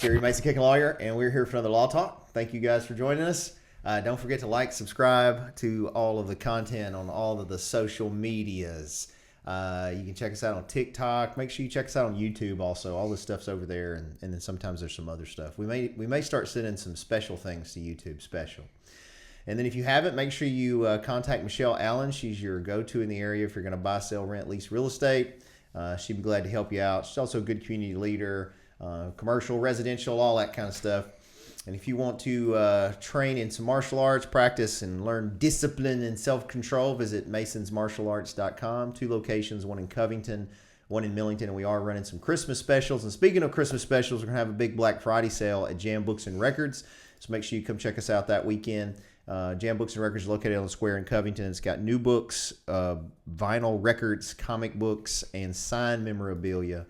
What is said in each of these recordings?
Jerry Mason, Kickin Lawyer, and we're here for another Law Talk. Thank you guys for joining us. Don't forget to like, subscribe to all of the content on all of the social medias. You can check us out on TikTok. Make sure you check us out on YouTube also. All this stuff's over there, and then sometimes there's some other stuff. We may start sending some special things to YouTube special. And then if you haven't, make sure you contact Michelle Allen. She's your go-to in the area if you're going to buy, sell, rent, lease real estate. She'd be glad to help you out. She's also a good community leader, commercial, residential, all that kind of stuff. And if you want to train in some martial arts, practice and learn discipline and self-control, visit masonsmartialarts.com. 2 locations, one in Covington, one in Millington, and we are running some Christmas specials. And speaking of Christmas specials, we're going to have a big Black Friday sale at Jam Books and Records. So make sure you come check us out that weekend. Jam Books and Records is located on the square in Covington. It's got new books, vinyl records, comic books, and signed memorabilia.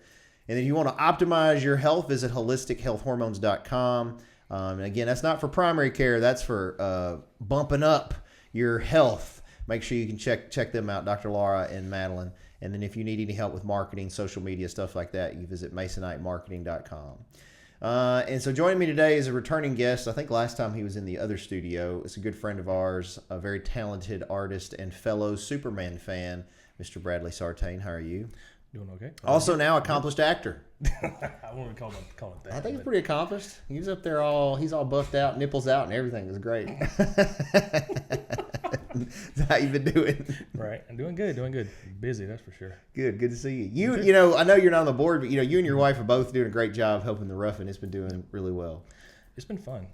And if you want to optimize your health, visit holistichealthhormones.com. And again, that's not for primary care. That's for bumping up your health. Make sure you can check them out, Dr. Laura and Madeline. And then if you need any help with marketing, social media, stuff like that, you visit masonitemarketing.com. And so joining me today is a returning guest. I think last time he was in the other studio. It's a good friend of ours, a very talented artist and fellow Superman fan, Mr. Bradley Sartain. How are you? Doing okay. Also now accomplished actor. I wouldn't call it that. I think he's pretty accomplished. He's up there he's all buffed out, nipples out, and everything. It was great. How you been doing? Right. I'm doing good. Busy, that's for sure. Good to see you. You know, I know you're not on the board, but you and your wife are both doing a great job helping the Ruffin. It's been doing really well. It's been fun.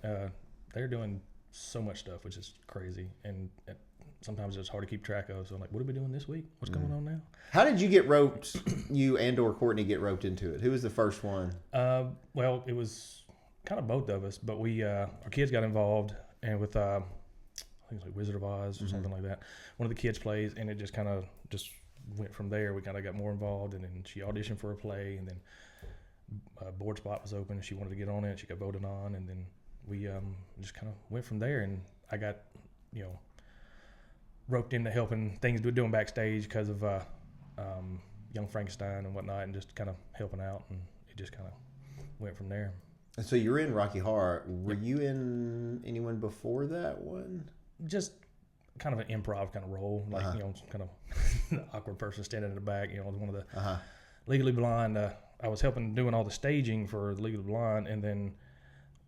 They're doing so much stuff, which is crazy, and sometimes it's hard to keep track of. So I'm like, what are we doing this week? What's going on now? How did you get roped? You and/or Courtney get roped into it? Who was the first one? Well, it was kind of both of us, but our kids got involved, and with I think it's like Wizard of Oz or something like that. One of the kids plays, and it just kind of went from there. We kind of got more involved, and then she auditioned for a play, and then a board spot was open, and she wanted to get on it. She got voted on, and then we just kind of went from there. And I got roped into helping things doing backstage because of Young Frankenstein and whatnot, and just kind of helping out, and it just kind of went from there. And so you're in Rocky Horror. Were you in anyone before that one? Just kind of an improv kind of role, like kind of the awkward person standing in the back. One of the Legally Blonde. I was helping doing all the staging for Legally Blonde, and then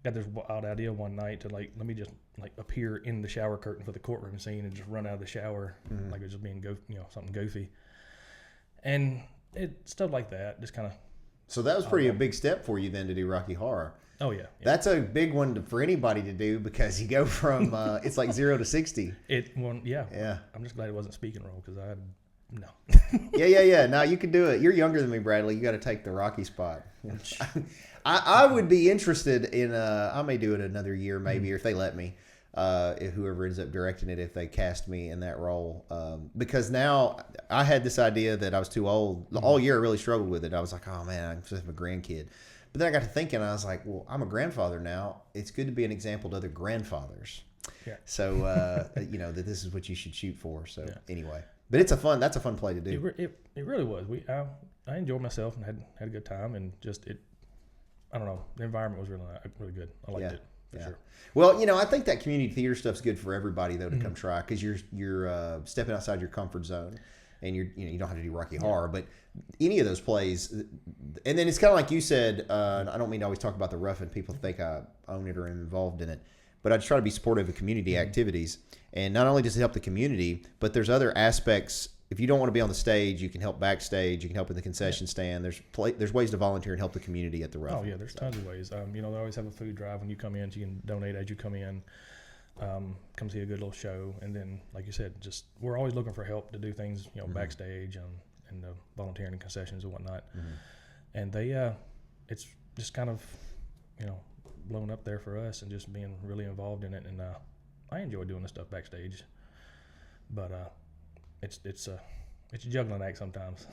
got this wild idea one night to let me just appear in the shower curtain for the courtroom scene and just run out of the shower like it was just being something goofy, and stuff like that. Just kind of. So that was a big step for you then to do Rocky Horror. Oh yeah. That's a big one for anybody to do because you go from it's like 0 to 60. Yeah. I'm just glad it wasn't speaking role because no. Yeah. No, you can do it. You're younger than me, Bradley. You got to take the Rocky spot. I would be interested in. I may do it another year, maybe, or if they let me. If whoever ends up directing it, if they cast me in that role, because now I had this idea that I was too old. All year I really struggled with it. I was like, oh man, I'm just a grandkid. But then I got to thinking, I was like, well, I'm a grandfather now. It's good to be an example to other grandfathers. Yeah. So that this is what you should shoot for. So anyway, but that's a fun play to do. It really was. I enjoyed myself and had a good time, and I don't know. The environment was really good. I liked it. For sure. Well, I think that community theater stuff's good for everybody though to come try because you're stepping outside your comfort zone, and you don't have to do Rocky Horror, but any of those plays, and then it's kind of like you said. I don't mean to always talk about the Ruffin. People think I own it or am involved in it, but I just try to be supportive of community activities, and not only does it help the community, but there's other aspects. If you don't want to be on the stage, you can help backstage. You can help in the concession stand. There's ways to volunteer and help the community at the Ruffin. Oh yeah, there's tons of ways. They always have a food drive when you come in, so you can donate as you come in. Come see a good little show, and then, like you said, we're always looking for help to do things, backstage and volunteering in concessions and whatnot. And it's just kind of, blown up there for us, and just being really involved in it. And I enjoy doing the stuff backstage, but it's a juggling act sometimes.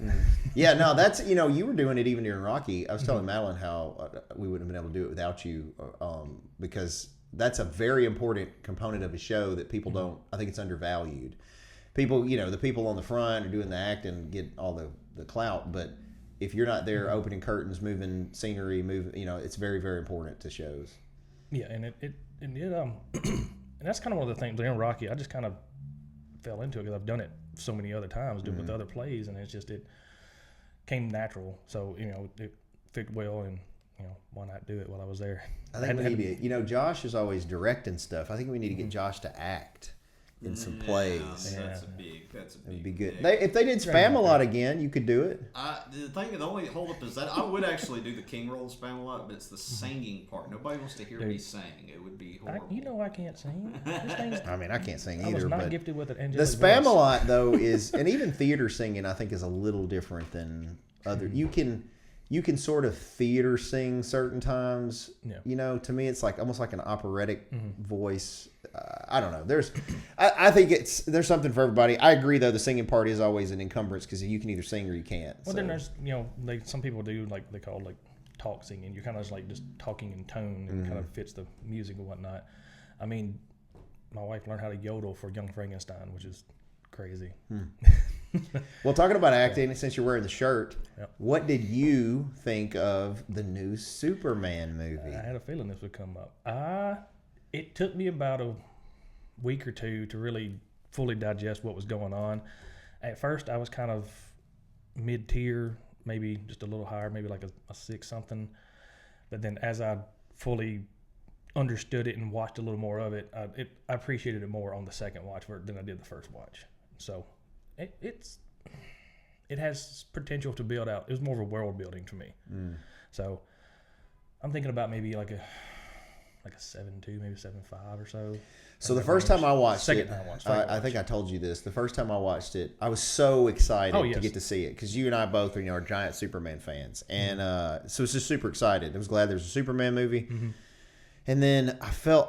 Yeah, no, that's you were doing it even during Rocky. I was telling Madeline how we wouldn't have been able to do it without you, because that's a very important component of a show that people don't. I think it's undervalued. People, the people on the front are doing the act and get all the clout, but if you're not there opening curtains, moving scenery, it's very, very important to shows. Yeah, and and that's kind of one of the things in Rocky. I just kind of fell into it because I've done it so many other times, with other plays, and it came natural. So it fit well, and why not do it while I was there? I think we need to. Josh is always directing stuff. I think we need to get Josh to act in some plays. That's a big. It'd be good. If they did Spam-A-Lot again, you could do it. The only hold up is that I would actually do the king role of Spam-A-Lot, but it's the singing part. Nobody wants to hear me sing. It would be horrible. I can't sing. I can't sing either. I was not gifted with an the Spam-A-Lot though is, and even theater singing, I think is a little different than other. You can sort of theater sing certain times. Yeah. To me, it's like almost like an operatic voice. I don't know. I think there's something for everybody. I agree though. The singing part is always an encumbrance because you can either sing or you can't. Well, then there's some people do like they call talk singing. You're kind of just talking in tone and kind of fits the music and whatnot. I mean, my wife learned how to yodel for Young Frankenstein, which is crazy. Well, talking about acting, since you're wearing the shirt, what did you think of the new Superman movie? I had a feeling this would come up. It took me about a week or two to really fully digest what was going on. At first, I was kind of mid-tier, maybe just a little higher, maybe like a 6 something. But then as I fully understood it and watched a little more of it, I appreciated it more on the second watch than I did the first watch. So it has potential to build out. It was more of a world building to me. So I'm thinking about maybe like a 7.2, maybe 7.5 or so. So the first time I watched it, I think I told you this. The first time I watched it, I was so excited to get to see it because you and I both are giant Superman fans, and so I was just super excited. I was glad there was a Superman movie, and then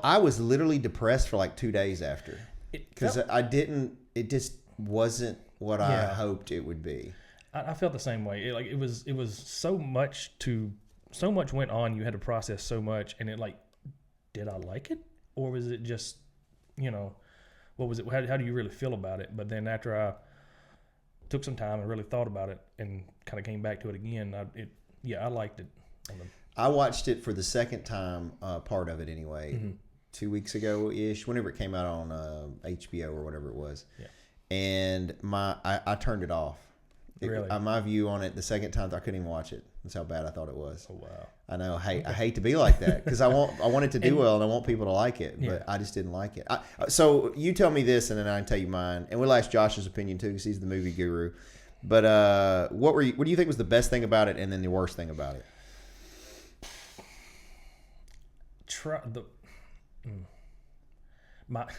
I was literally depressed for like 2 days after because it just wasn't what I hoped it would be. I felt the same way. It was so much went on. You had to process so much, and did I like it, or was it just, what was it? How do you really feel about it? But then after I took some time and really thought about it and kind of came back to it again, I liked it. I watched it for the second time, part of it anyway, 2 weeks ago ish, whenever it came out on HBO or whatever it was. Yeah. And I turned it off. Really? My view on it the second time, I couldn't even watch it. That's how bad I thought it was. Oh wow! I know. I hate to be like that because I want it to do well and I want people to like it, but I just didn't like it. So you tell me this, and then I can tell you mine, and we'll ask Josh's opinion too because he's the movie guru. But what do you think was the best thing about it, and then the worst thing about it?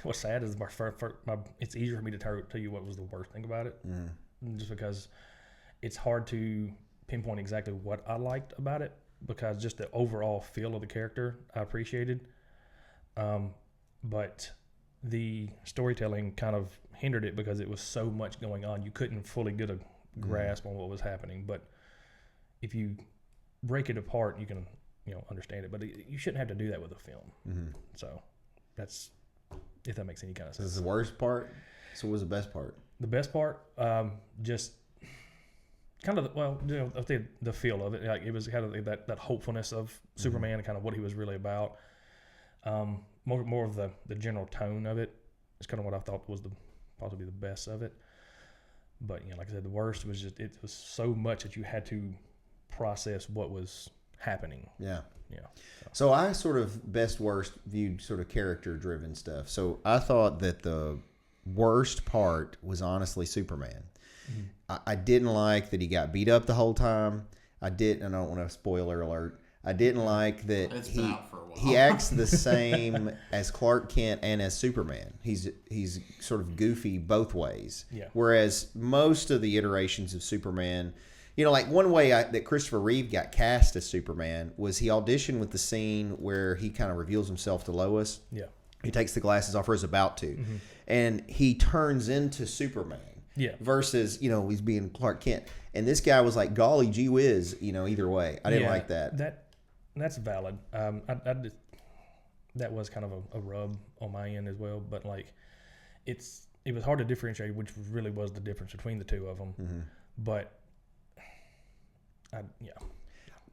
What's sad is it's easier for me to tell you what was the worst thing about it, just because it's hard to pinpoint exactly what I liked about it, because just the overall feel of the character I appreciated, but the storytelling kind of hindered it because it was so much going on. You couldn't fully get a grasp on what was happening. But if you break it apart, you can understand it. But you shouldn't have to do that with a film. So that's, if that makes any kind of sense. This is the worst part. So what was the best part? The best part, just kind of the feel of it. Like it was kind of that hopefulness of Superman and kind of what he was really about. More of the general tone of it is kind of what I thought was possibly the best of it. But like I said, the worst was just it was so much that you had to process what was happening. Yeah. So I sort of best worst viewed sort of character driven stuff. So I thought that the worst part was honestly Superman. I didn't like that he got beat up the whole time. I don't want to spoiler alert. I didn't like that he acts the same as Clark Kent and as Superman. He's sort of goofy both ways. Yeah. Whereas most of the iterations of Superman, like one way that Christopher Reeve got cast as Superman was he auditioned with the scene where he kind of reveals himself to Lois. Yeah. He takes the glasses off, or is about to, and he turns into Superman. Yeah. Versus, he's being Clark Kent. And this guy was like, golly gee whiz, either way. I didn't like that. That's valid. That was kind of a rub on my end as well. But it was hard to differentiate which really was the difference between the two of them. But Yeah.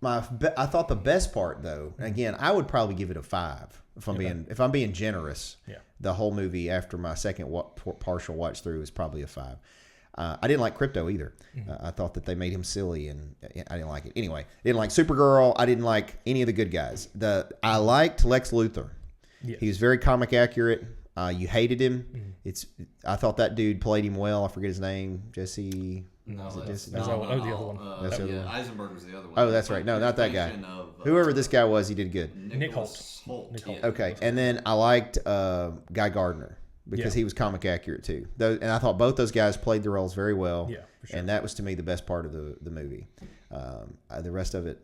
I thought the best part though, and again, I would probably give it a 5 if I'm being generous. Yeah. The whole movie after my second partial watch through is probably a 5. I didn't like Crypto either. I thought that they made him silly, and I didn't like it. Anyway, I didn't like Supergirl. I didn't like any of the good guys. I liked Lex Luthor. Yes. He was very comic accurate. You hated him. I thought that dude played him well. I forget his name. Jesse. No, that's the other one. That's the other one. Eisenberg was the other one. Oh, that's right. No, not that guy. Whoever this guy was, he did good. Nick Holt. Yeah. Okay, and then I liked Guy Gardner because he was comic accurate too. And I thought both those guys played the roles very well. Yeah, for sure. And that was to me the best part of the movie. The rest of it,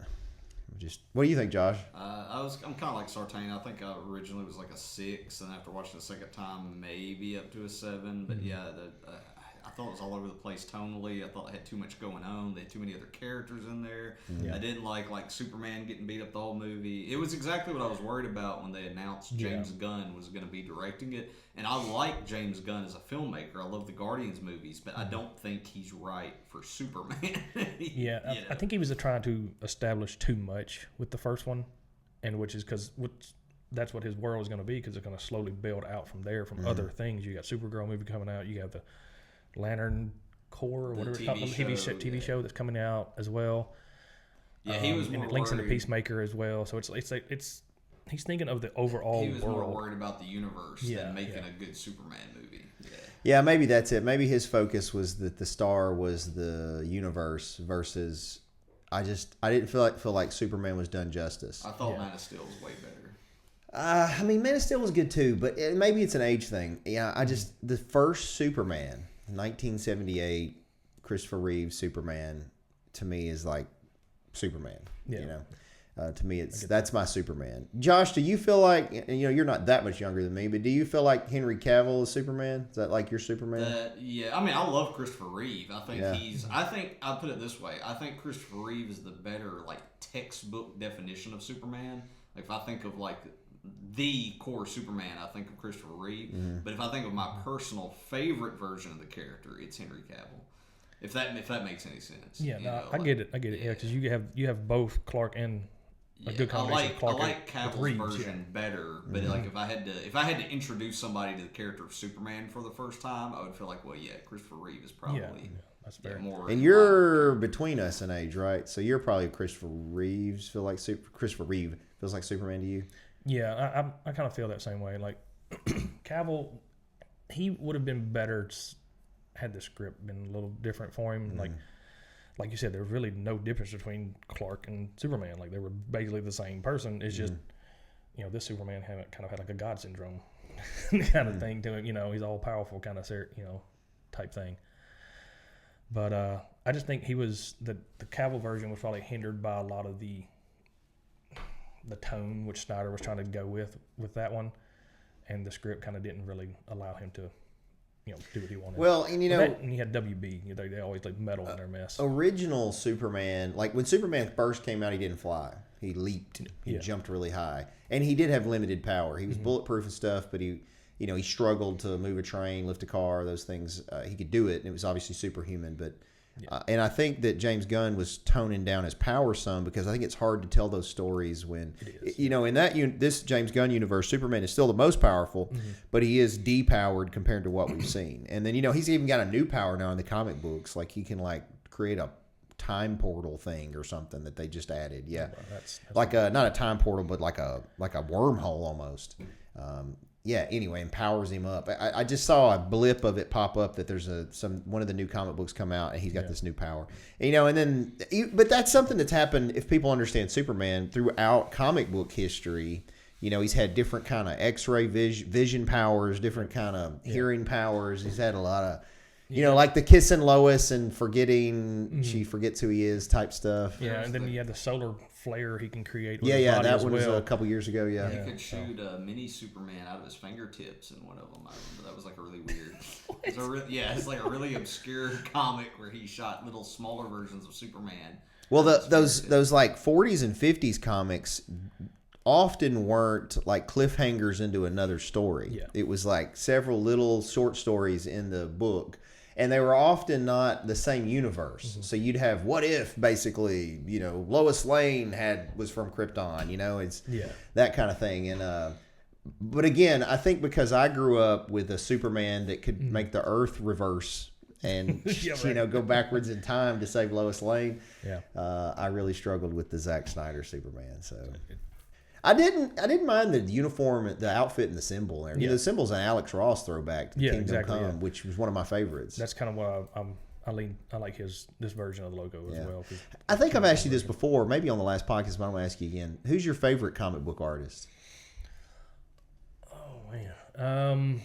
just what do you think, Josh? I'm kind of like Sartain. I think I originally was like a 6, and after watching the second time, maybe up to a 7. But I thought it was all over the place tonally. I thought they had too much going on. They had too many other characters in there. I didn't like Superman getting beat up the whole movie. It was exactly what I was worried about when they announced James Gunn was going to be directing it. And I like James Gunn as a filmmaker. I love the Guardians movies, but I don't think he's right for Superman. I think he was trying to establish too much with the first one, and which that's what his world is going to be, because it's going to slowly build out from there from other things. You got Supergirl movie coming out. You got the Lantern Corps, or whatever it's called, the TV show that's coming out as well. Yeah, he was more and it links into worried. Peacemaker as well. So it's he's thinking of the overall He was world. more worried about the universe than making a good Superman movie. Yeah, maybe that's it. Maybe his focus was that the star was the universe versus. I didn't feel like Superman was done justice. I thought Man of Steel was way better. I mean, Man of Steel was good too, but maybe it's an age thing. Yeah, the first Superman, 1978, Christopher Reeve Superman, to me is like Superman. Yeah. You know, to me that's my Superman. Josh, do you feel like you're not that much younger than me, but do you feel like Henry Cavill is Superman? Is that like your Superman? Yeah, I mean, I love Christopher Reeve. I think I'll put it this way. I think Christopher Reeve is the better textbook definition of Superman. Like if I think of the core Superman, I think of Christopher Reeve. But if I think of my personal favorite version of the character, it's Henry Cavill. If that makes any sense. Yeah, I get it. Yeah, because you have both Clark and a good combination of Clark. I like Cavill's version better, but if I had to introduce somebody to the character of Superman for the first time, I would feel like, Christopher Reeve is probably that's fair. more. And you're between us in age, right? So you're probably Christopher Reeves. Christopher Reeve feels like Superman to you? Yeah, I kind of feel that same way. Like Cavill, he would have been better had the script been a little different for him. Like you said, there's really no difference between Clark and Superman. Like they were basically the same person. It's just this Superman kind of had like a God syndrome kind of thing to him. He's all powerful kind of type thing. But I just think he was the Cavill version was probably hindered by a lot of the tone which Snyder was trying to go with that one, and the script kind of didn't really allow him to do what he wanted. Well, and and he had WB. They always meddle in their mess. Original Superman, like when Superman first came out, he didn't fly. He leaped. He jumped really high, and he did have limited power. He was bulletproof and stuff, but he struggled to move a train, lift a car, those things. He could do it, and it was obviously superhuman. But and I think that James Gunn was toning down his power some, because I think it's hard to tell those stories when in this James Gunn universe, Superman is still the most powerful, but he is depowered compared to what we've seen. And then he's even got a new power now in the comic books, like he can create a time portal thing or something that they just added. Yeah, that's like not a time portal, but like a wormhole almost. Anyway, empowers him up. I just saw a blip of it pop up that there's one of the new comic books come out, and he's got this new power. But that's something that's happened, if people understand Superman, throughout comic book history. He's had different kind of X-ray vision powers, different kind of hearing powers. He's had a lot of, like the kissing Lois and forgetting she forgets who he is type stuff. Yeah, and then you had the solar flare he can create. That one was a couple years ago. He could shoot a mini Superman out of his fingertips in one of them. I remember that was really weird. It's like a really obscure comic where he shot little smaller versions of Superman. Well, those 40s and 50s comics often weren't like cliffhangers into another story. Yeah. It was like several little short stories in the book. and they were often not the same universe. So you'd have what if basically, Lois Lane was from Krypton, it's that kind of thing. And but again, I think because I grew up with a Superman that could make the Earth reverse and go backwards in time to save Lois Lane. Yeah. I really struggled with the Zack Snyder Superman. So I didn't mind the uniform, the outfit, and the symbol there. The symbol's an Alex Ross throwback to Kingdom Come, which was one of my favorites. That's kind of what I like this version of the logo as well. I think I've asked you this before, maybe on the last podcast, but I'm going to ask you again. Who's your favorite comic book artist? Oh man,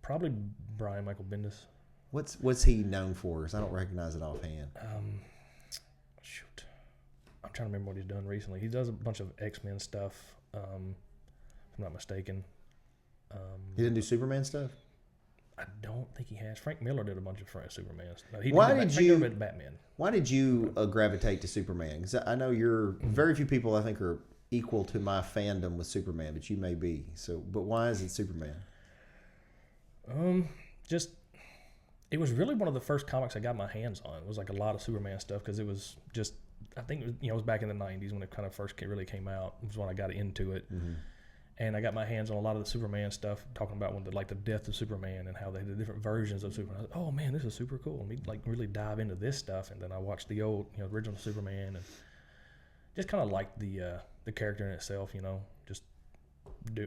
probably Brian Michael Bendis. What's he known for? Because I don't recognize it offhand. Shoot, I'm trying to remember what he's done recently. He does a bunch of X-Men stuff. If I'm not mistaken. He didn't do Superman stuff? I don't think he has. Frank Miller did a bunch of Superman stuff. Frank Miller did Batman. Why did you gravitate to Superman? Because I know very few people I think are equal to my fandom with Superman, but you may be. But why is it Superman? It was really one of the first comics I got my hands on. It was like a lot of Superman stuff because it was just, I think it was back in the 90s when it kind of first really came out. It was when I got into it. Mm-hmm. And I got my hands on a lot of the Superman stuff, talking about the death of Superman and how they did different versions of Superman. I was like, oh man, this is super cool. And we really dive into this stuff. And then I watched the old, original Superman, and just kind of liked the character in itself. Just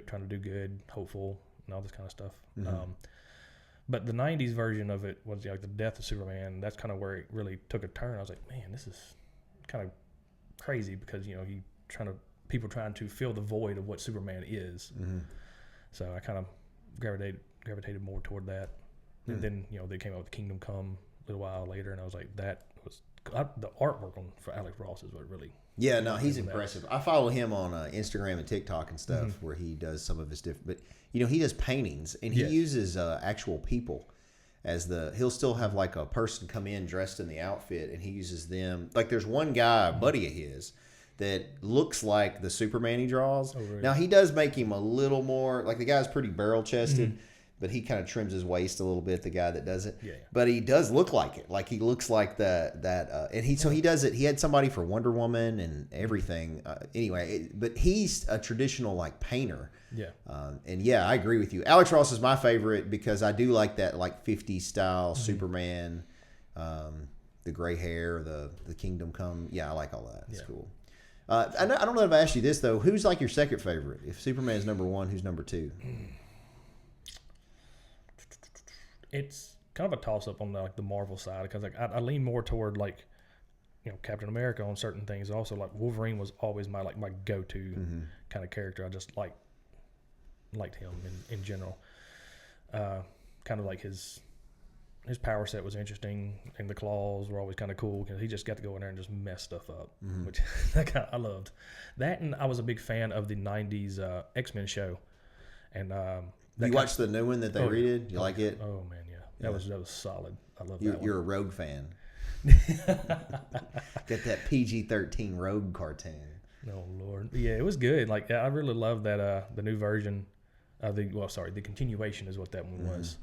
trying to do good, hopeful, and all this kind of stuff. Mm-hmm. But the 90s version of it was the death of Superman. That's kind of where it really took a turn. I was like, man, this is kind of crazy because, people trying to fill the void of what Superman is. Mm-hmm. So I kind of gravitated more toward that. Mm-hmm. And then, they came out with Kingdom Come a little while later, and I was like, the artwork for Alex Ross is what really... Yeah, no, he's impressive. I follow him on Instagram and TikTok and stuff, mm-hmm. where he does some of his different... But, he does paintings, and he uses actual people as he'll still have like a person come in dressed in the outfit, and he uses them. Like there's one guy, a buddy of his, that looks like the Superman he draws. Oh, really? Now, he does make him a little more... Like the guy's pretty barrel-chested, mm-hmm. but he kind of trims his waist a little bit, the guy that does it. Yeah. But he does look like it. Like he looks like and he does it. He had somebody for Wonder Woman and everything. But he's a traditional painter. Yeah. And yeah, I agree with you. Alex Ross is my favorite because I do like that 50s style mm-hmm. Superman, the gray hair, the Kingdom Come. Yeah, I like all that. It's cool. I don't know if I asked you this though. Who's your second favorite? If Superman is number one, who's number two? It's kind of a toss up on the Marvel side because I lean more toward Captain America on certain things. Also, Wolverine was always my go to mm-hmm. kind of character. I just liked him in general. Kind of his power set was interesting, and the claws were always kind of cool because he just got to go in there and just mess stuff up, mm-hmm. which I loved. That, and I was a big fan of the 90s X-Men show. And you watched the new one that they redid? You like it? Oh man, yeah. That was solid. I love that one. You're a Rogue fan. Got that PG-13 Rogue cartoon. Oh Lord, yeah, it was good. I really love that the new version. The continuation is what that one mm-hmm. was.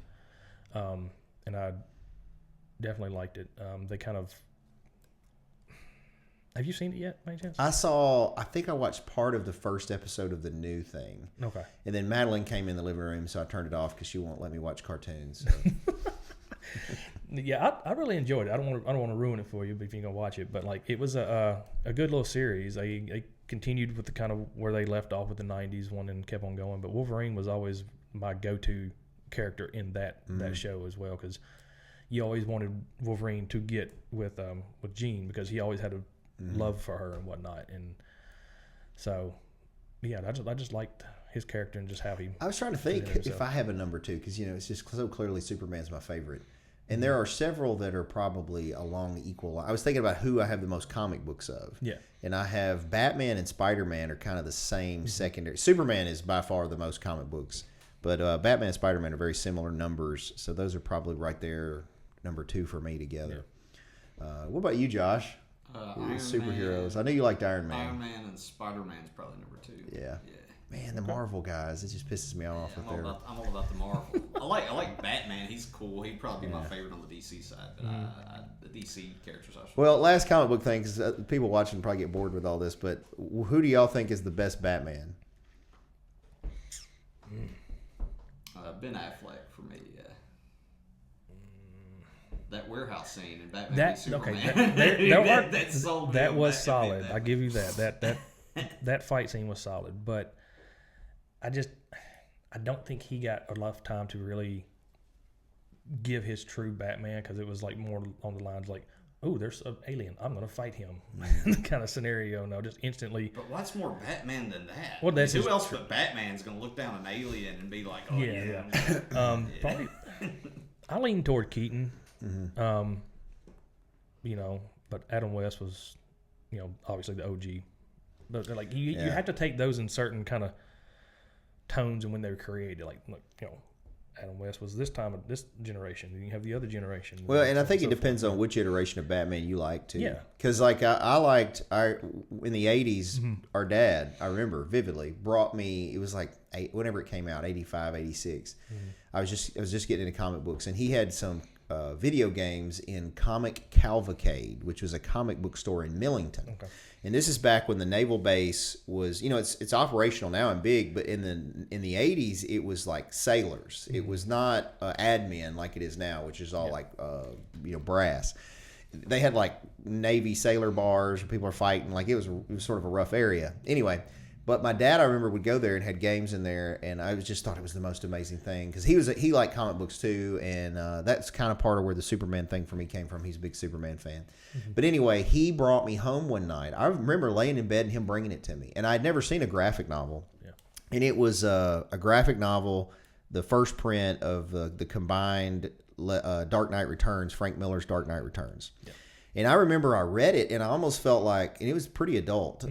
And I definitely liked it. They kind of... Have you seen it yet, by any chance? I think I watched part of the first episode of the new thing. Okay. And then Madeline came in the living room, so I turned it off because she won't let me watch cartoons. So. Yeah, I really enjoyed it. I don't want to ruin it for you, but if you're gonna watch it, but it was a good little series. They continued with the kind of where they left off with the 90s one and kept on going. But Wolverine was always my go-to character in that show as well, because you always wanted Wolverine to get with Jean because he always had a love for her and whatnot, and so yeah, I just liked his character and just how he... I was trying to think if I have a number two, because it's just so clearly Superman's my favorite, and there are several that are probably along the equal line. I was thinking about who I have the most comic books of. Yeah. And I have Batman and Spider-Man are kind of the same secondary. Superman is by far the most comic books, but Batman and Spider-Man are very similar numbers, so those are probably right there, number two for me together. Yeah. What about you, Josh? Iron superheroes. Man. I know you liked Iron Man. Iron Man and Spider-Man's probably number two. Yeah. Man, the Marvel guys, it just pisses me off. Yeah, I'm all about the Marvel. I like Batman. He's cool. He'd probably be my favorite on the DC side, but the DC characters. Well, last comic book thing, because people watching probably get bored with all this, but who do y'all think is the best Batman? Ben Affleck for me. Yeah. That warehouse scene in Batman v Superman. That was solid. I give you that. That fight scene was solid, but I don't think he got enough time to really give his true Batman, because it was like more on the lines like, oh, there's an alien, I'm going to fight him kind of scenario. No, just instantly. But what's more Batman than that? Well, that's who else but Batman's going to look down an alien and be like, oh, yeah. Probably, I lean toward Keaton. Mm-hmm. But Adam West was, obviously the OG. But like you have to take those in certain kind of tones and when they were created. Like Adam West was this time of this generation. Then you have the other generation. Well, and I think it depends on which iteration of Batman you like too. Yeah. Because like I liked in the 80s, our dad, I remember vividly, brought me, it was like whenever it came out, 85, 86. I was just getting into comic books, and he had some video games in Comic Cavalcade, which was a comic book store in Millington. Okay. And this is back when the naval base was, it's operational now and big, but in the 80s it was like sailors. It was not admin like it is now, which is all like brass. They had like Navy sailor bars where people are fighting. Like it was sort of a rough area. Anyway, but my dad, I remember, would go there and had games in there, and I just thought it was the most amazing thing, because he liked comic books too, and that's kind of part of where the Superman thing for me came from. He's a big Superman fan. But anyway, he brought me home one night. I remember laying in bed and him bringing it to me, and I'd never seen a graphic novel, and it was a graphic novel, the first print of the combined Dark Knight Returns, Frank Miller's Dark Knight Returns. Yeah. And I remember I read it, and I almost felt like, and it was pretty adult.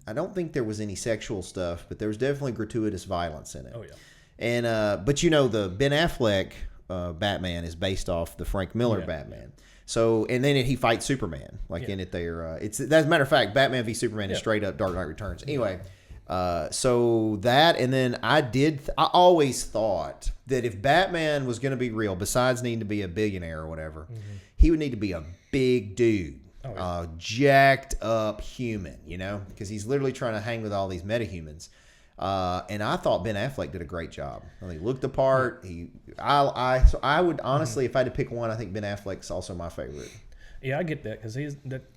I don't think there was any sexual stuff, but there was definitely gratuitous violence in it. Oh yeah. And but the Ben Affleck Batman is based off the Frank Miller Batman. So, and then he fights Superman, in it there. It's, as a matter of fact, Batman v Superman is straight up Dark Knight Returns. Anyway, so that, and then I always thought that if Batman was going to be real, besides needing to be a billionaire or whatever, he would need to be a big dude. Jacked up human, because he's literally trying to hang with all these metahumans. And I thought Ben Affleck did a great job. He looked the part. So I would honestly, if I had to pick one, I think Ben Affleck's also my favorite. Yeah, I get that, because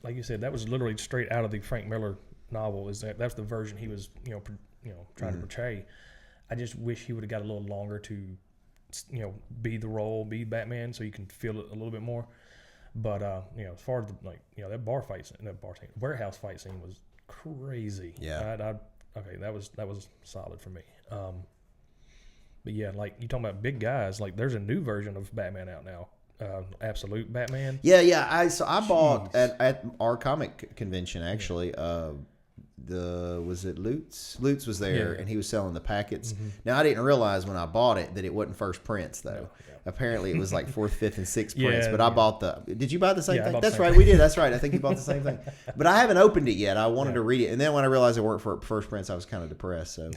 like you said, that was literally straight out of the Frank Miller novel. That's the version he was trying to portray. I just wish he would have got a little longer to be the role, be Batman, so you can feel it a little bit more. But as far as that warehouse fight scene was crazy. Yeah. Okay, that was solid for me. But yeah, like you talking about big guys, like there's a new version of Batman out now, Absolute Batman. Yeah. I bought at our comic convention actually. Was it Lutz? Lutz was there, and he was selling the packets. Now I didn't realize when I bought it that it wasn't first prints though. No, apparently it was like 4th, 5th, and 6th prints. But I bought Did you buy the same thing? That's right, we did. That's right. I think you bought the same thing. But I haven't opened it yet. I wanted to read it, and then when I realized it weren't for first prints, I was kind of depressed. So.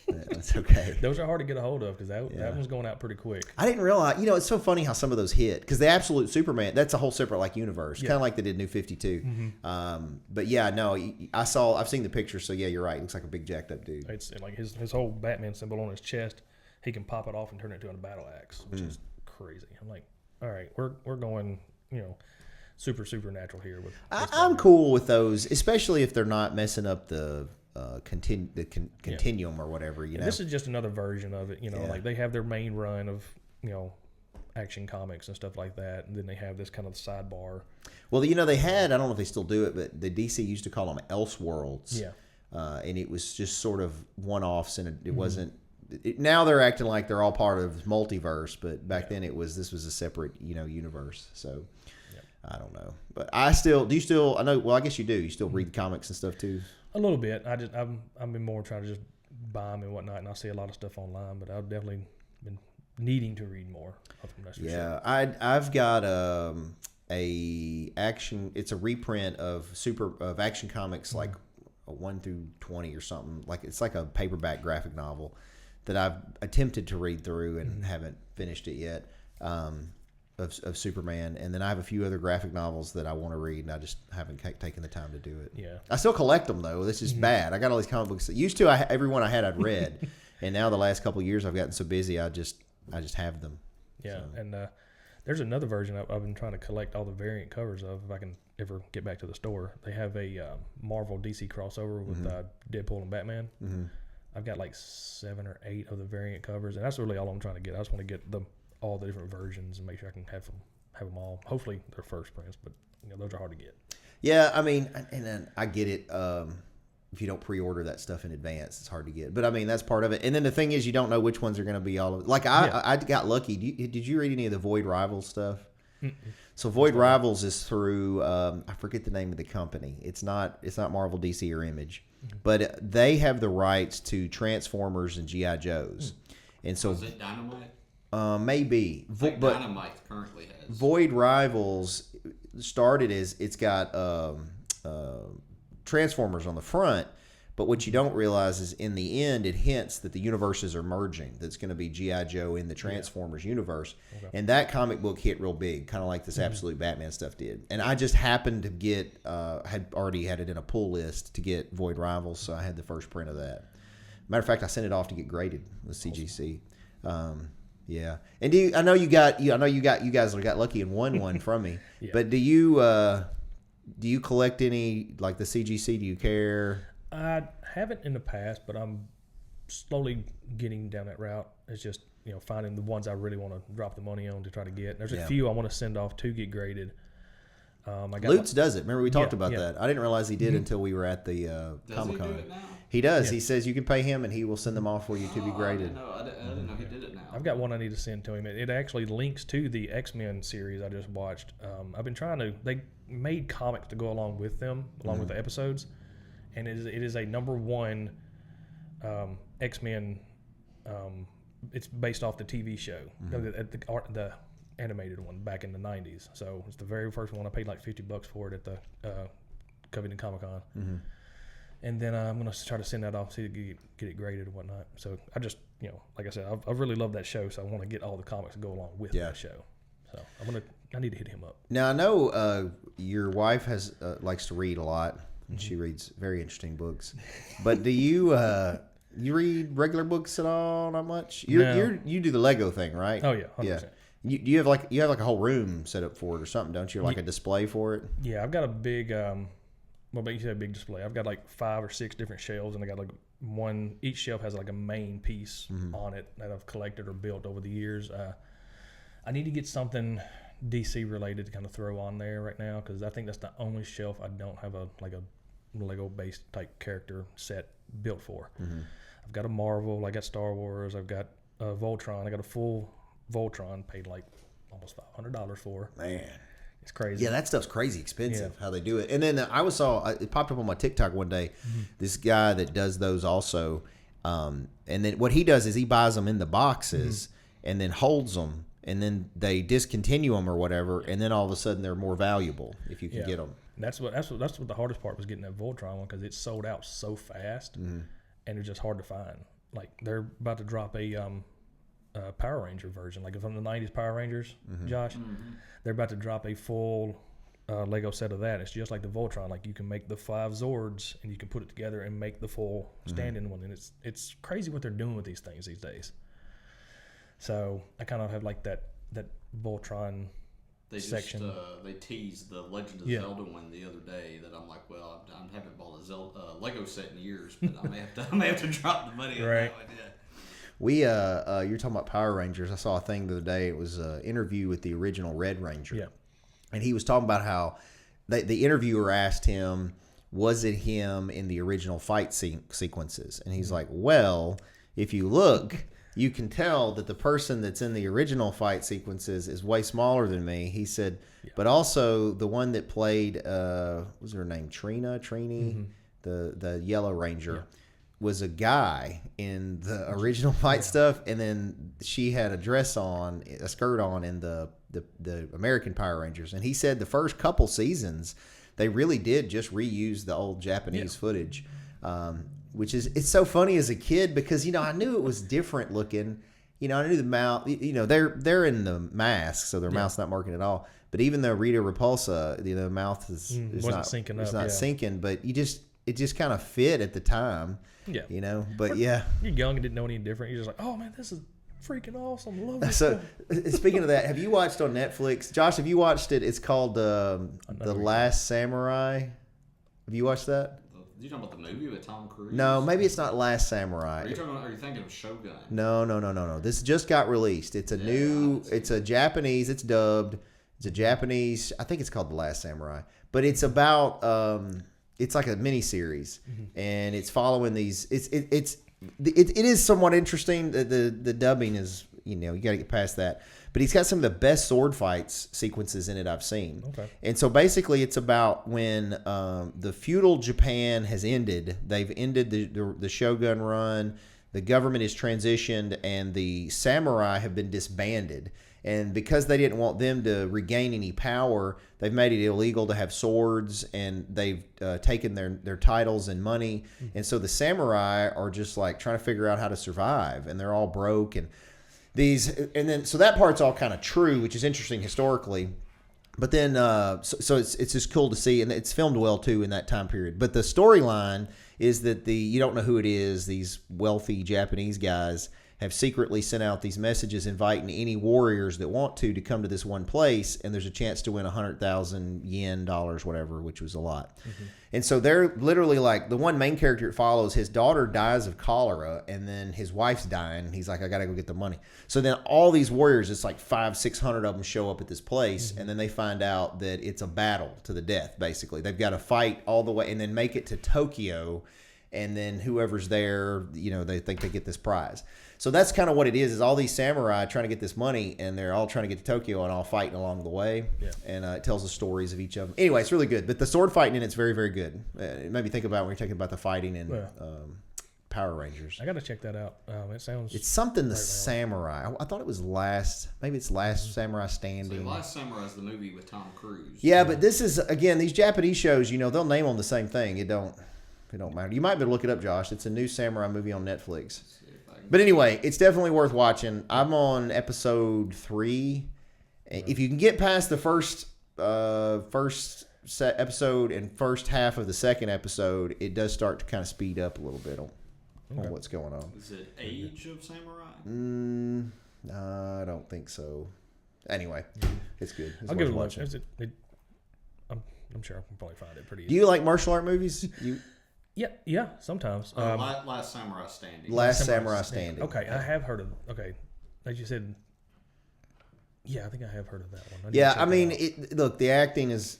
That's okay. Those are hard to get a hold of, because that one's going out pretty quick. I didn't realize, it's so funny how some of those hit, because the Absolute Superman, that's a whole separate universe, kind of like they did New 52. But yeah, no, I've seen the picture, so yeah, you're right. It looks like a big jacked up dude. It's like his whole Batman symbol on his chest. He can pop it off and turn it into a battle axe, which is crazy. I'm like, all right, we're going, supernatural here. I'm cool with those, especially if they're not messing up the continuum or whatever, And this is just another version of it, like they have their main run of, Action Comics and stuff like that, and then they have this kind of sidebar. Well, they had, I don't know if they still do it, but the DC used to call them Elseworlds. Yeah. And it was just sort of one-offs, and it wasn't. Now they're acting like they're all part of multiverse, but back then this was a separate, universe. So I don't know, but I know. Well, I guess you do. You still read comics and stuff too. A little bit. I've been more trying to just buy them and whatnot, and I see a lot of stuff online, but I've definitely been needing to read more. Yeah, sure. I've got a action. It's a reprint of Action Comics like a 1 through 20 or something. Like it's like a paperback graphic novel that I've attempted to read through and haven't finished it yet. Of Superman, and then I have a few other graphic novels that I want to read, and I just haven't taken the time to do it. Yeah, I still collect them though. This is bad. I got all these comic books. Used to, every one I had I'd read, and now the last couple of years I've gotten so busy, I just have them. Yeah, So. and there's another version I've been trying to collect all the variant covers of. If I can ever get back to the store, they have a Marvel DC crossover with Deadpool and Batman. Mm-hmm. I've got like 7 or 8 of the variant covers, and that's really all I'm trying to get. I just want to get all the different versions and make sure I can have them all. Hopefully they're first prints, but those are hard to get. Yeah, I mean, and then I get it. If you don't pre-order that stuff in advance, it's hard to get. But I mean, that's part of it. And then the thing is, you don't know which ones are going to be all of it. Like I got lucky. Did you read any of the Void Rivals stuff? Mm-mm. So Void Rivals is through I forget the name of the company. It's not Marvel, DC, or Image, but they have the rights to Transformers and GI Joes. And so is it Dynamite? Maybe, but Dynamite currently has. Void Rivals started as it's got Transformers on the front, but what you don't realize is in the end it hints that the universes are merging. That's going to be G.I. Joe in the Transformers universe, and that comic book hit real big, kind of like this Absolute Batman stuff did. And I just happened to get had already had it in a pull list to get Void Rivals, so I had the first print of that. Matter of fact, I sent it off to get graded with CGC. Yeah, and I know you guys got lucky and won one from me. Yeah. But do you collect any, like the CGC? Do you care? I haven't in the past, but I'm slowly getting down that route. It's just finding the ones I really want to drop the money on to try to get. There's a few I want to send off to get graded. Lutz does it. Remember we talked about that. I didn't realize he did until we were at the Comic-Con. Does he do it now? He does. Yeah. He says you can pay him and he will send them off for you to be graded. I didn't know he did it now. I've got one I need to send to him. It actually links to the X-Men series I just watched. I've been trying to. They made comics to go along with them, along with the episodes, and it is a #1 X-Men. It's based off the TV show, the animated one back in the 90s. So it's the very first one. I paid like $50 for it at the Covington Comic-Con. Mm-hmm. And then I'm going to try to send that off, see to get it graded and whatnot. So I just, like I said, I really love that show, so I want to get all the comics to go along with that show. So I need to hit him up. Now I know your wife likes to read a lot, and she reads very interesting books. But do you you read regular books at all? Not much. You do the Lego thing, right? Oh yeah, 100%. Yeah. You have like a whole room set up for it or something, don't you? Like a display for it? Yeah, I've got a big. Well, you said a big display. I've got like 5 or 6 different shelves, and I got like one. Each shelf has like a main piece on it that I've collected or built over the years. I need to get something DC related to kind of throw on there right now, because I think that's the only shelf I don't have a Lego based type character set built for. Mm-hmm. I've got a Marvel. I got Star Wars. I've got Voltron. I got a full Voltron. Paid like almost $500 for. Man. It's crazy. Yeah, that stuff's crazy expensive how they do it. And then it popped up on my TikTok one day, this guy that does those also. And then what he does is he buys them in the boxes and then holds them, and then they discontinue them or whatever, and then all of a sudden they're more valuable if you can get them. And that's what the hardest part was, getting that Voltron one, because it sold out so fast, and it's just hard to find. Like they're about to drop a Power Ranger version, like from the 90s Power Rangers, Josh. They're about to drop a full Lego set of that. It's just like the Voltron. Like you can make the 5 Zords and you can put it together and make the full stand-in one. And it's crazy what they're doing with these things these days. So I kind of have like that Voltron section. They teased the Legend of Zelda one the other day that I'm like, well, I haven't bought a Lego set in years, but I may have to drop the money on that one. Yeah. You're talking about Power Rangers. I saw a thing the other day. It was an interview with the original Red Ranger. Yeah. And he was talking about how the interviewer asked him, was it him in the original fight sequences? And he's like, well, if you look, you can tell that the person that's in the original fight sequences is way smaller than me. He said, but also the one that played, what was her name? Trini, the Yellow Ranger. Yeah. Was a guy in the original fight stuff, and then she had a skirt on in the American Power Rangers. And he said the first couple seasons, they really did just reuse the old Japanese footage. which is it's so funny as a kid because I knew it was different looking. I knew the mouth. They're in the mask, so their mouth's not working at all. But even though Rita Repulsa, the mouth is not syncing up. It's not syncing, but it just kind of fit at the time. Yeah. But yeah. You're young and didn't know any different. You're just like, oh man, this is freaking awesome. I love this So stuff. speaking of that, have you watched on Netflix? Josh, have you watched it? It's called The Last Samurai. Have you watched that? You talking about the movie with Tom Cruise? No, maybe it's not Last Samurai. Are you thinking of Shogun? No. This just got released. It's it's a Japanese, it's dubbed. It's a Japanese, I think it's called The Last Samurai. But it's about, it's like a mini series. And it's following these, it is somewhat interesting. The dubbing is, you got to get past that. But he's got some of the best sword fights sequences in it I've seen. Okay. And so basically it's about when the feudal Japan has ended. They've ended the Shogun run. The government is transitioned and the samurai have been disbanded. And because they didn't want them to regain any power, they've made it illegal to have swords, and they've taken their titles and money. And so the samurai are just like trying to figure out how to survive, and they're all broke. And so that part's all kind of true, which is interesting historically. But then, so it's just cool to see, and it's filmed well too in that time period. But the storyline is that you don't know who it is. These wealthy Japanese guys have secretly sent out these messages inviting any warriors that want to come to this one place, and there's a chance to win 100,000 yen, dollars, whatever, which was a lot. And so they're literally like, the one main character it follows, his daughter dies of cholera, and then his wife's dying, and he's like, I gotta go get the money. So then all these warriors, it's like 500-600 of them show up at this place, and then they find out that it's a battle to the death, basically. They've got to fight all the way and then make it to Tokyo, and then whoever's there, they think they get this prize. So that's kind of what it is all these samurai trying to get this money, and they're all trying to get to Tokyo and all fighting along the way. Yeah. And it tells the stories of each of them. Anyway, it's really good. But the sword fighting in it's very, very good. It made me think about when you're talking about the fighting in Power Rangers. I got to check that out. It sounds... It's something samurai. I thought it was Last Samurai Standing. So Last Samurai is the movie with Tom Cruise. Yeah, but this is, again, these Japanese shows, they'll name them the same thing. It don't matter. You might be able to look it up, Josh. It's a new samurai movie on Netflix. But anyway, it's definitely worth watching. I'm on episode 3. If you can get past the first episode and first half of the second episode, it does start to kind of speed up a little bit on what's going on. Is it Age of Samurai? I don't think so. Anyway, it's good. I'll give it a watch. I'm sure I can probably find it pretty easy. Do you like martial art movies? Yeah, sometimes. Last Samurai Standing. Last Samurai Standing. Okay, I have heard of. Okay, as you said. Yeah, I think I have heard of that one. I mean, look, the acting is,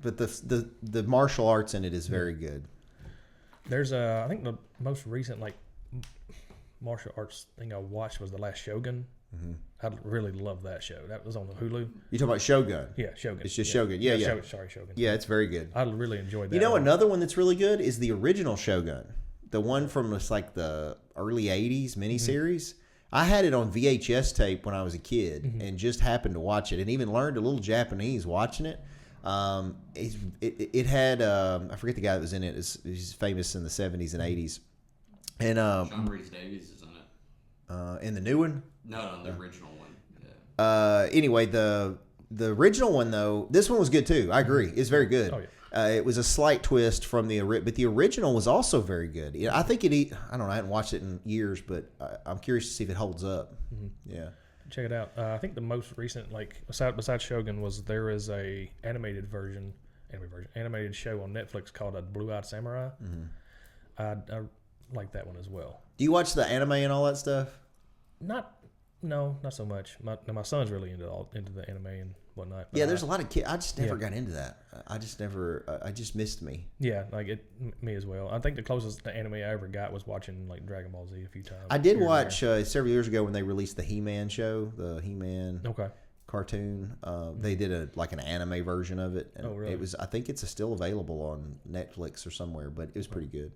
but the martial arts in it is very good. There's I think the most recent martial arts thing I watched was The Last Shogun. I really love that show. That was on the Hulu. You talking about Shogun? Yeah, Shogun. It's just Shogun. Yeah. Shogun. Yeah, it's very good. I really enjoyed that. Another one that's really good is the original Shogun, the one from the early '80s miniseries. I had it on VHS tape when I was a kid, and just happened to watch it, and even learned a little Japanese watching it. It had I forget the guy that was in it. He's famous in the '70s and '80s, and John Rhys Davies is in it. In the new one. No, the original one. Yeah. Anyway, the original one though, this one was good too. I agree, it's very good. Oh, yeah. It was a slight twist from but the original was also very good. I think I don't know. I hadn't watched it in years, but I'm curious to see if it holds up. Yeah, check it out. I think the most recent, besides Shogun, there is a animated show on Netflix called A Blue-Eyed Samurai. I like that one as well. Do you watch the anime and all that stuff? Not so much. My son's really into the anime and whatnot. Yeah, there's a lot of kids. I just never got into that. I just missed me. Yeah, me as well. I think the closest to anime I ever got was watching Dragon Ball Z a few times. I did watch several years ago when they released the He-Man show, the He-Man cartoon. They did an anime version of it. And really? I think it's still available on Netflix or somewhere, but it was pretty good.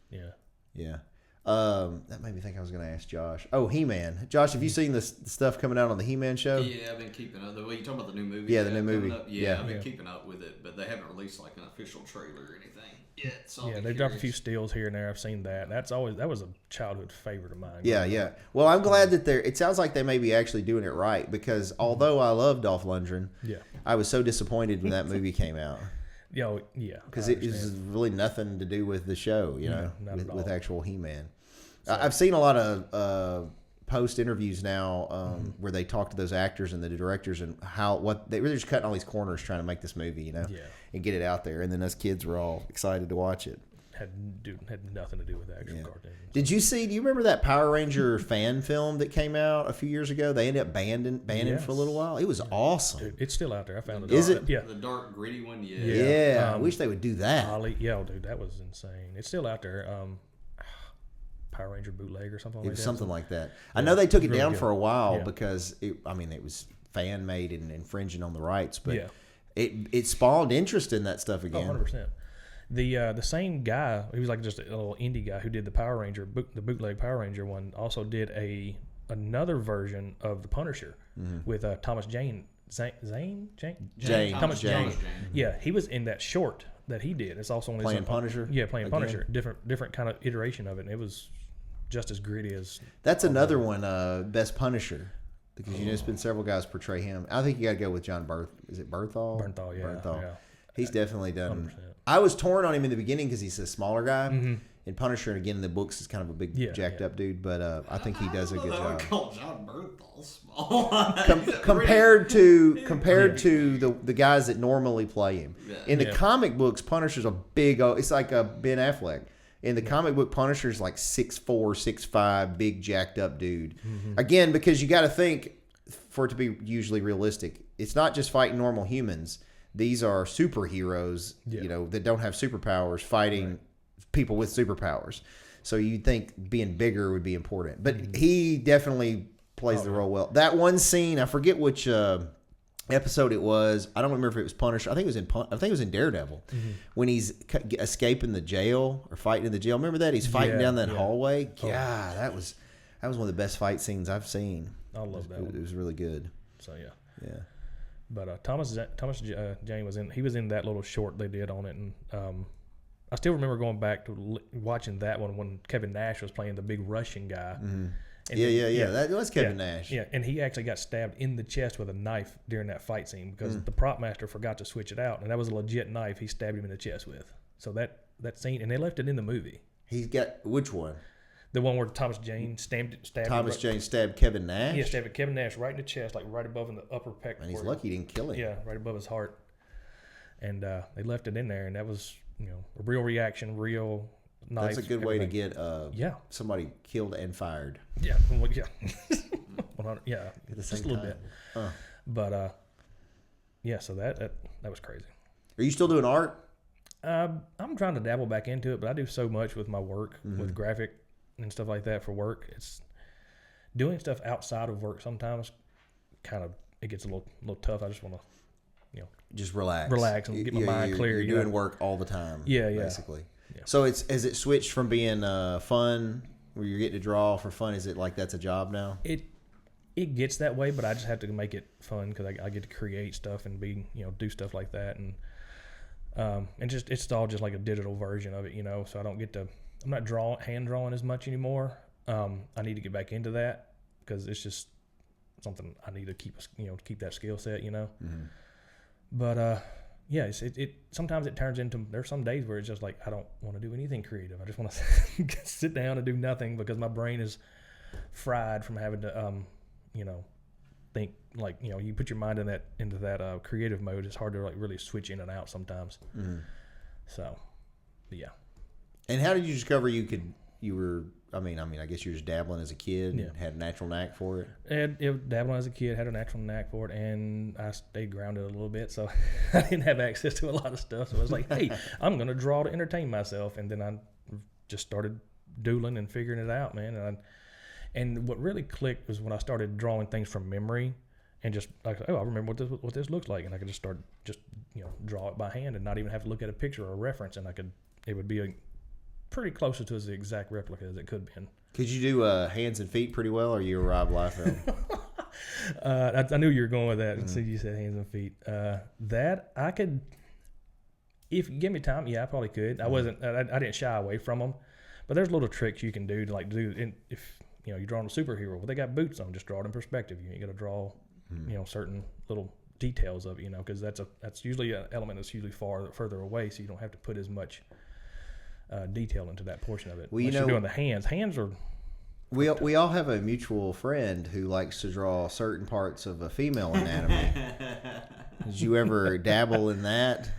Yeah. Yeah. That made me think I was going to ask Josh. Oh, He-Man. Josh, have you seen the stuff coming out on the He-Man show? Yeah, I've been keeping up. You talking about the new movie? Yeah, the new movie. Yeah, I've been keeping up with it, but they haven't released an official trailer or anything. yet. Yeah, they've dropped a few steals here and there. I've seen that. That was a childhood favorite of mine. Yeah. Well, I'm glad that it sounds like they may be actually doing it right, because although I love Dolph Lundgren, I was so disappointed when that movie came out. Yeah. Because it was really nothing to do with the show, with actual He-Man. So, I've seen a lot of post interviews now where they talk to those actors and the directors and what they were just cutting all these corners trying to make this movie, and get it out there. And then us kids were all excited to watch it. Had nothing to do with the actual cartoon. Do you remember that Power Ranger fan film that came out a few years ago? They ended up banning for a little while. It was awesome. Dude, it's still out there. I found it. Is it? Yeah. The dark, gritty one? Yeah. I wish they would do that. Dude, that was insane. It's still out there. Power Ranger bootleg or something like that. It was something like that. I know they took it down for a while Yeah. because it was fan made and infringing on the rights, but it spawned interest in that stuff again. 100%. The same guy, he was like just a little indie guy who did the Power Ranger, the bootleg Power Ranger one, also did another version of the Punisher with Thomas Jane. Thomas Jane. Yeah, he was in that short that he did. It's also playing Punisher. Yeah, playing Punisher. Different kind of iteration of it, and it was just as gritty as. That's another one. Best Punisher, because there's been several guys portray him. I think you got to go with John Is it Bernthal? Bernthal, yeah. Bernthal. Yeah. He's definitely done. 100%. I was torn on him in the beginning because he's a smaller guy. And Punisher, again, in the books, is kind of a big, jacked up dude. But I think he does a good job. I would call John Bernthal small. Compared to the guys that normally play him. Yeah. In the comic books, Punisher's a big. It's like a Ben Affleck. In the comic book, Punisher's like 6'4", 6'5", big jacked up dude. Again, because you got to think, for it to be usually realistic, it's not just fighting normal humans. These are superheroes, that don't have superpowers fighting people with superpowers. So you'd think being bigger would be important. But he definitely plays the role well. That one scene, I forget which episode it was. I don't remember if it was Punisher. I think it was in Daredevil when he's escaping the jail or fighting in the jail. Remember that? He's fighting down that hallway. Yeah, that was one of the best fight scenes I've seen. I love that. It was really good. So yeah. But Thomas Jane was in that little short they did on it, and I still remember going back to watching that one when Kevin Nash was playing the big Russian guy. And that was Kevin Nash. Yeah, and he actually got stabbed in the chest with a knife during that fight scene because the prop master forgot to switch it out, and that was a legit knife he stabbed him in the chest with. So that scene, and they left it in the movie. He's got which one? The one where Thomas Jane stabbed Jane stabbed Kevin Nash? Yeah, stabbed Kevin Nash right in the chest, like right above in the upper pec. And he's lucky he didn't kill him. Yeah, right above his heart. And they left it in there, and that was, a real reaction, real knife. That's a good way to get somebody killed and fired. Yeah, yeah. At the same just a little time. bit. But, so that was crazy. Are you still doing art? I'm trying to dabble back into it, but I do so much with my work, with graphic and stuff like that for work. It's doing stuff outside of work sometimes it gets a little tough. I just want to, just relax and get my mind clear. You're doing work all the time. Basically. Yeah. So has it switched from being fun, where you're getting to draw for fun? Is it like that's a job now? It gets that way, but I just have to make it fun because I get to create stuff and do stuff like that, and just it's all just like a digital version of it, So I don't get to. I'm not hand drawing as much anymore. I need to get back into that because it's just something I need to keep that skill set, But it sometimes it turns into, there's some days where it's just like I don't want to do anything creative. I just want to sit down and do nothing because my brain is fried from having to think like you put your mind into that creative mode. It's hard to like really switch in and out sometimes. So, yeah. And how did you discover I guess you were just dabbling as a kid and had a natural knack for it? And dabbling as a kid, had a natural knack for it, and I stayed grounded a little bit, so I didn't have access to a lot of stuff. So I was like, hey, I'm going to draw to entertain myself. And then I just started doodling and figuring it out, man. And what really clicked was when I started drawing things from memory and just like, I remember what this looks like. And I could just start draw it by hand and not even have to look at a picture or a reference. And it would be pretty close to the exact replica as it could have been. Could you do hands and feet pretty well, or you Rob Liefeld? I knew you were going with that. So you said hands and feet. That I could. if you give me time, yeah, I probably could. I didn't shy away from them, but there's little tricks you can do to like if you're drawing a superhero, well, they got boots on, just draw it in perspective. You ain't got to draw, certain little details of it, because that's usually an element that's usually further away, so you don't have to put as much detail into that portion of it. Well, you're doing the hands. Hands are. We all have a mutual friend who likes to draw certain parts of a female anatomy. Did you ever dabble in that?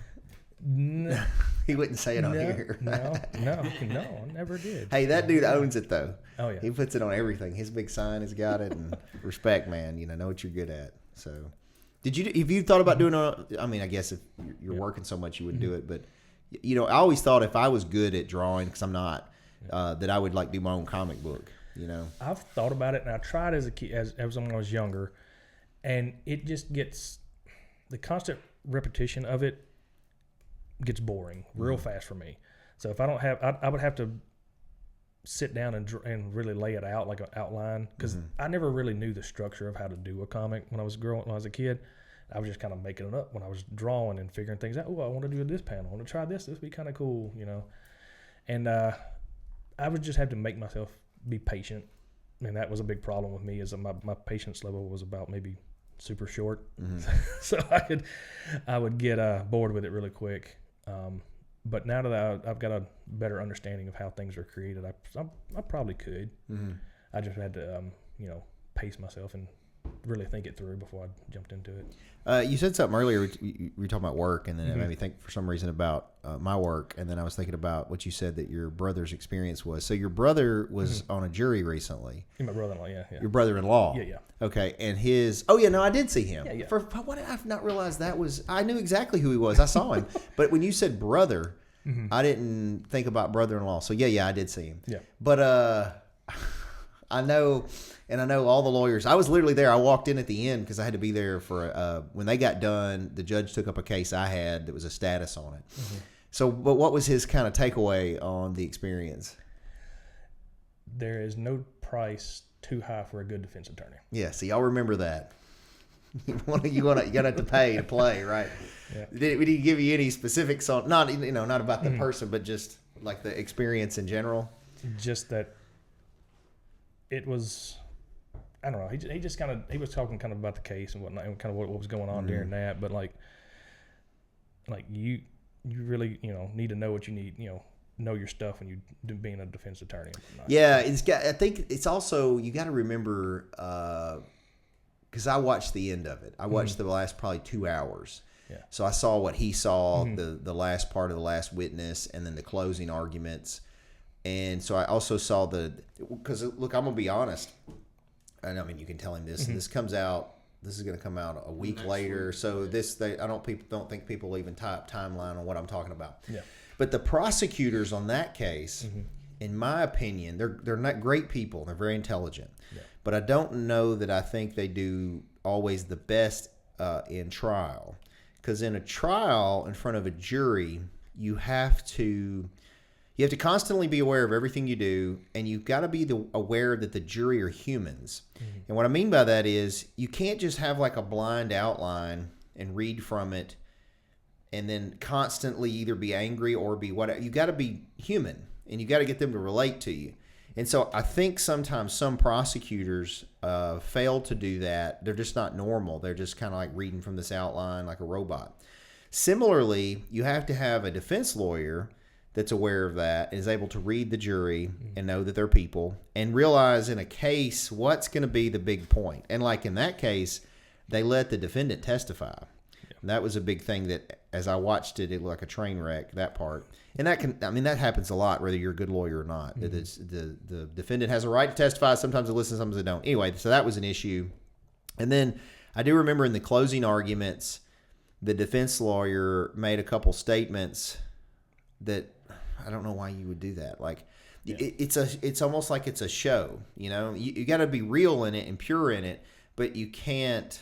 No. He wouldn't say it on here. No, I never did. Hey, that dude owns it though. Oh yeah. He puts it on everything. His big sign has got it, and respect, man. Know what you're good at. So, if you thought about doing I guess if you're working so much, you wouldn't do it. But, I always thought if I was good at drawing, because I'm not, that I would like do my own comic book. I've thought about it, and I tried as a kid, as when I was younger, and it just gets the constant repetition of it gets boring real fast for me. So if I don't have, I would have to sit down and really lay it out like an outline, because I never really knew the structure of how to do a comic when I was a kid. I was just kind of making it up when I was drawing and figuring things out. Oh, I want to do this panel. I want to try this. This would be kind of cool, And I would just have to make myself be patient. And that was a big problem with me, is that my patience level was about maybe super short. So I would get bored with it really quick. But now that I've got a better understanding of how things are created, I probably could. I just had to, pace myself and really think it through before I jumped into it. You said something earlier. You were talking about work, and then it made me think for some reason about my work. And then I was thinking about what you said that your brother's experience was. So your brother was on a jury recently. My brother-in-law, yeah. Your brother-in-law. Yeah. Okay, and his. Oh yeah, no, I did see him. Yeah. For what did I not realize that was? I knew exactly who he was. I saw him, but when you said brother, I didn't think about brother-in-law. So yeah, I did see him. Yeah. But I know all the lawyers. I was literally there. I walked in at the end because I had to be there for when they got done. The judge took up a case I had that was a status on it. So, but what was his kind of takeaway on the experience? There is no price too high for a good defense attorney. Yeah, see, y'all remember that. You gotta have to pay to play, right? Yeah. Did he give you any specifics on not about the person, but just like the experience in general? Just that it was, I don't know. He just kind of, he was talking kind of about the case and whatnot, and kind of what was going on during that. But like you really need to know what you need. Know your stuff when you do being a defense attorney. Yeah, I think it's also, you got to remember, because I watched the end of it. I watched the last probably 2 hours. Yeah. So I saw what he saw, the last part of the last witness, and then the closing arguments. And so I also saw because look, I'm gonna be honest. And I mean, you can tell him this. This comes out. This is gonna come out a week later. So I don't think people even type timeline on what I'm talking about. Yeah. But the prosecutors on that case, in my opinion, they're not great people. They're very intelligent. Yeah. But I don't know that I think they do always the best in trial. Because in a trial in front of a jury, you have to constantly be aware of everything you do, and you've got to be aware that the jury are humans. And what I mean by that is you can't just have like a blind outline and read from it and then constantly either be angry or be whatever. You got to be human, and you got to get them to relate to you. And so I think sometimes some prosecutors fail to do that. They're just not normal. They're just kind of like reading from this outline like a robot. Similarly, you have to have a defense lawyer that's aware of that and is able to read the jury and know that they're people and realize in a case what's going to be the big point. And like in that case, they let the defendant testify. And that was a big thing that as I watched it, it looked like a train wreck, that part. And that happens a lot, whether you're a good lawyer or not. The defendant has a right to testify. Sometimes they listen, sometimes they don't. Anyway, so that was an issue. And then I do remember in the closing arguments, the defense lawyer made a couple statements that I don't know why you would do that. Like, it's almost like it's a show. You got to be real in it and pure in it, but you can't.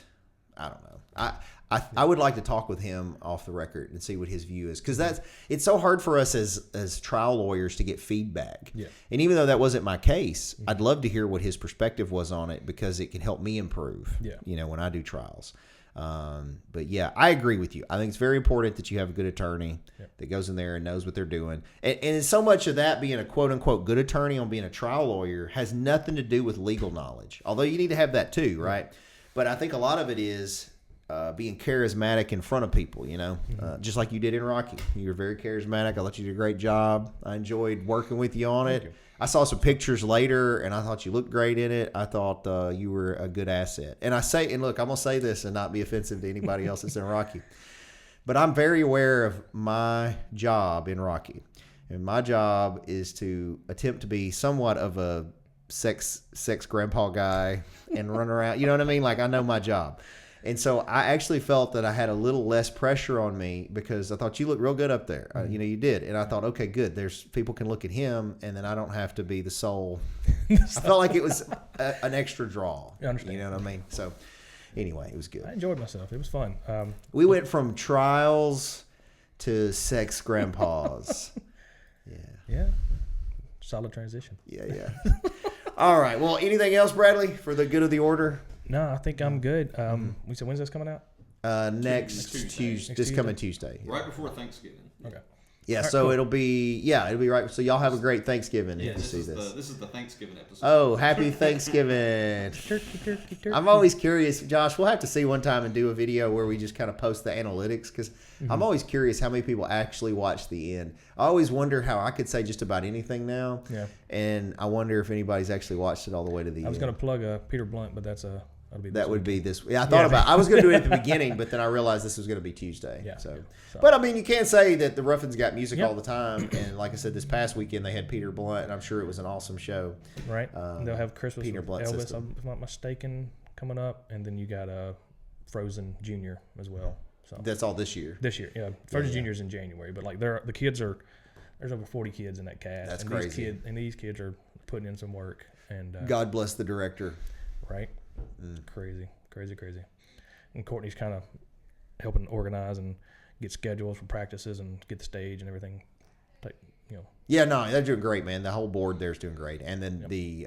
I don't know. I would like to talk with him off the record and see what his view is, because it's so hard for us as trial lawyers to get feedback. Yeah. And even though that wasn't my case, I'd love to hear what his perspective was on it, because it can help me improve. Yeah. When I do trials. But yeah, I agree with you. I think it's very important that you have a good attorney that goes in there and knows what they're doing. And so much of that being a quote unquote good attorney on being a trial lawyer has nothing to do with legal knowledge. Although you need to have that too, right? But I think a lot of it is being charismatic in front of people, just like you did in Rocky. You were very charismatic. I thought you did a great job. I enjoyed working with you on it. I saw some pictures later, and I thought you looked great in it. I thought you were a good asset. And look, I'm going to say this and not be offensive to anybody else that's in Rocky. But I'm very aware of my job in Rocky. And my job is to attempt to be somewhat of a sex grandpa guy and run around. You know what I mean? Like, I know my job. And so I actually felt that I had a little less pressure on me because I thought you looked real good up there. You did. And I thought, okay, good. There's people can look at him, and then I don't have to be the sole. I felt like it was an extra draw. I understand. You know what I mean? So anyway, it was good. I enjoyed myself. It was fun. We went from trials to sex grandpas. Yeah. Solid transition. Yeah. All right. Well, anything else, Bradley, for the good of the order? No, I think I'm good. We said, when's this coming out? Next Tuesday. This coming Tuesday. Right before Thanksgiving. Okay. Yeah, Right, so cool. it'll be right. So y'all have a great Thanksgiving if you see this. This is the Thanksgiving episode. Oh, happy Thanksgiving. Turkey. I'm always curious, Josh, we'll have to see one time and do a video where we just kind of post the analytics because I'm always curious how many people actually watch the end. I always wonder how I could say just about anything now. Yeah. And I wonder if anybody's actually watched it all the way to the end. I was going to plug Peter Blunt, but that'll be this week. Yeah, I thought I was going to do it at the beginning, but then I realized this was going to be Tuesday. Yeah. So, but I mean, you can't say that the Ruffins got music all the time. And like I said, this past weekend they had Peter Blunt, and I'm sure it was an awesome show. Right. They'll have Christmas Peter with Blunt Elvis, system. if I'm not mistaken, coming up, and then you got Frozen Jr. as well. So That's all this year. this year, yeah. Frozen Jr. is in January, but like the kids are there's over 40 kids in that cast. That's and crazy. These kids are putting in some work, and God bless the director. right, crazy. And Courtney's kind of helping organize and get schedules for practices and get the stage and everything. Yeah, no, they're doing great, man. The whole board there's doing great, and then the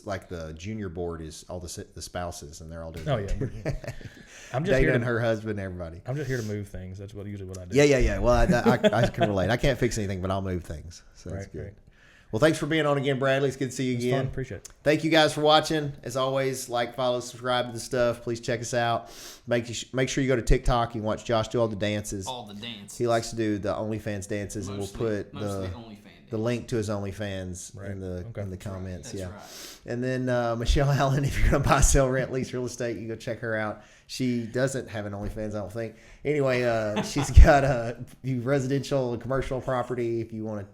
like the junior board is all the spouses, and they're all doing. Oh great. yeah. I'm just Dana here and to her husband, everybody. I'm just here to move things. That's usually what I do. Yeah. Well, I can relate. I can't fix anything, but I'll move things. So that's good. Right. Well, thanks for being on again, Bradley. It's good to see you It's again. fun. Appreciate it. Thank you guys for watching. As always, like, follow, subscribe to the stuff. Please check us out. Make sure you go to TikTok and watch Josh do all the dances. All the dances. He likes to do the OnlyFans dances, and we'll put the link to his OnlyFans in the comments. That's yeah. right. And then Michelle Allen, if you're going to buy, sell, rent, lease real estate, you go check her out. She doesn't have an OnlyFans, I don't think. Anyway, she's got a residential and commercial property. If you want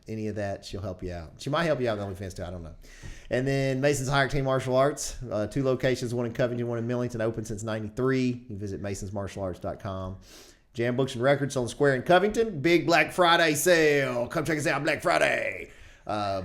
any of that, she'll help you out. She might help you out with OnlyFans too. I don't know. And then Mason's Higher Team Martial Arts, 2 locations, one in Covington, one in Millington, open since '93. You can visit masonsmartialarts.com. Jam Books and Records on the Square in Covington. Big Black Friday sale. Come check us out Black Friday.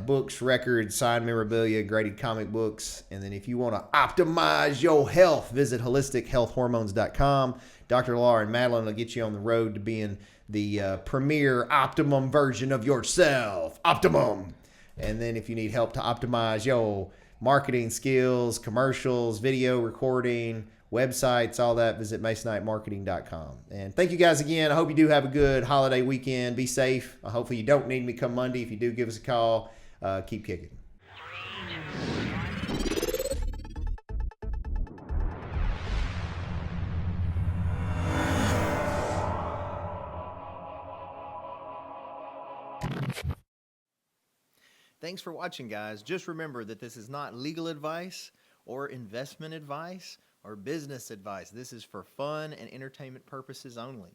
Books, records, signed memorabilia, graded comic books. And then if you want to optimize your health, visit holistichealthhormones.com. Dr. Laura and Madeline will get you on the road to being the premier optimum version of yourself. Optimum. And then if you need help to optimize your marketing skills, commercials, video recording, websites, all that, visit masonitemarketing.com. And thank you guys again. I hope you do have a good holiday weekend. Be safe. Hopefully you don't need me come Monday. If you do, give us a call. Keep kicking. Thanks for watching, guys. Just remember that this is not legal advice or investment advice or business advice. This is for fun and entertainment purposes only.